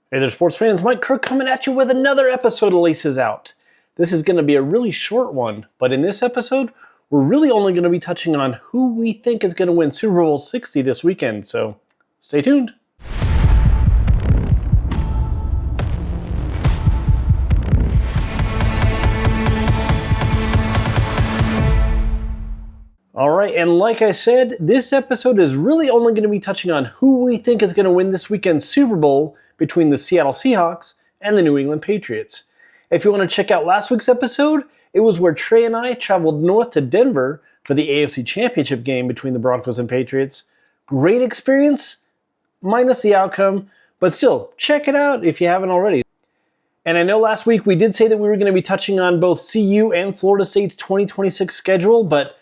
Hey there, sports fans. Mike Crook coming at you with another episode of Laces Out. This is going to be a really short one, but in this episode, we're really only going to be touching on who we think is going to win Super Bowl 60 this weekend, so stay tuned. All right, and like I said, this episode is really only going to be touching on who we think is going to win this weekend's Super Bowl between the Seattle Seahawks and the New England Patriots. If you want to check out last week's episode, it was where Trey and I traveled north to Denver for the AFC Championship game between the Broncos and Patriots. Great experience, minus the outcome, but still, check it out if you haven't already. And I know last week we did say that we were going to be touching on both CU and Florida State's 2026 schedule, but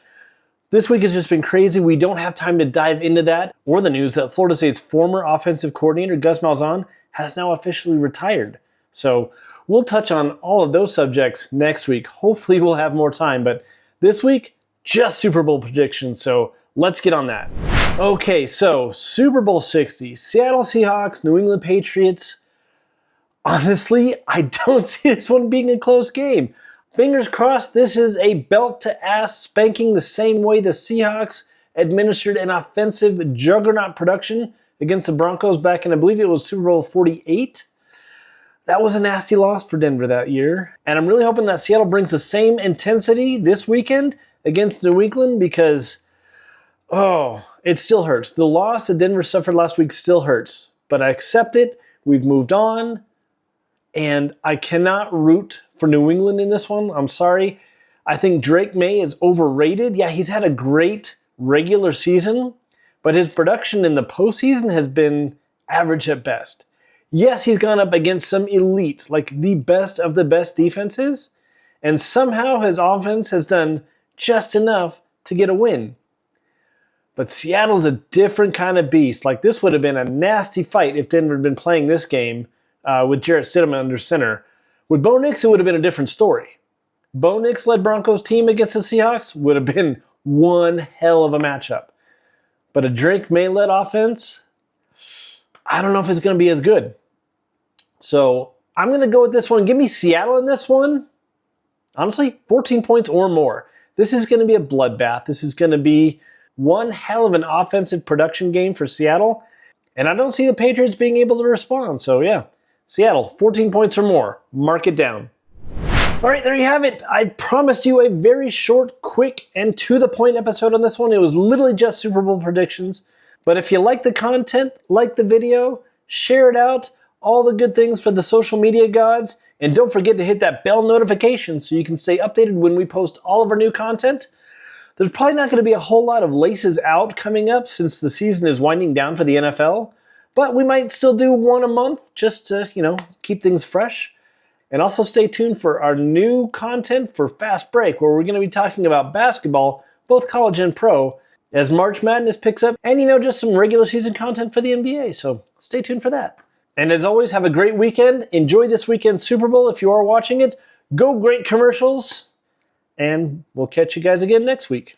this week has just been crazy. We don't have time to dive into that or the news that Florida State's former offensive coordinator, Gus Malzahn, has now officially retired. So we'll touch on all of those subjects next week. Hopefully we'll have more time, but this week, just Super Bowl predictions. So let's get on that. Okay, so Super Bowl 60, Seattle Seahawks, New England Patriots. Honestly, I don't see this one being a close game. Fingers crossed this is a belt-to-ass spanking the same way the Seahawks administered an offensive juggernaut production against the Broncos back in, I believe it was Super Bowl 48. That was a nasty loss for Denver that year. And I'm really hoping that Seattle brings the same intensity this weekend against New England because, it still hurts. The loss that Denver suffered last week still hurts. But I accept it. We've moved on. And I cannot root for New England in this one. I'm sorry. I think Drake May is overrated. Yeah, he's had a great regular season, but his production in the postseason has been average at best. Yes, he's gone up against some elite, like the best of the best defenses, and somehow his offense has done just enough to get a win. But Seattle's a different kind of beast. Like, this would have been a nasty fight if Denver had been playing this game with Jarrett Stidham under center. With Bo Nix, it would have been a different story. Bo Nix-led Broncos team against the Seahawks would have been one hell of a matchup. But a Drake May-led offense, I don't know if it's going to be as good. So I'm going to go with this one. Give me Seattle in this one. Honestly, 14 points or more. This is going to be a bloodbath. This is going to be one hell of an offensive production game for Seattle. And I don't see the Patriots being able to respond. So yeah, Seattle, 14 points or more. Mark it down. All right, there you have it. I promised you a very short, quick, and to-the-point episode on this one. It was literally just Super Bowl predictions. But if you like the content, like the video, share it out, all the good things for the social media gods, and don't forget to hit that bell notification so you can stay updated when we post all of our new content. There's probably not going to be a whole lot of Laces Out coming up since the season is winding down for the NFL, but we might still do one a month just to, keep things fresh. And also stay tuned for our new content for Fast Break, where we're going to be talking about basketball, both college and pro, as March Madness picks up, and just some regular season content for the NBA, so stay tuned for that. And as always, have a great weekend. Enjoy this weekend's Super Bowl if you are watching it. Go great commercials, and we'll catch you guys again next week.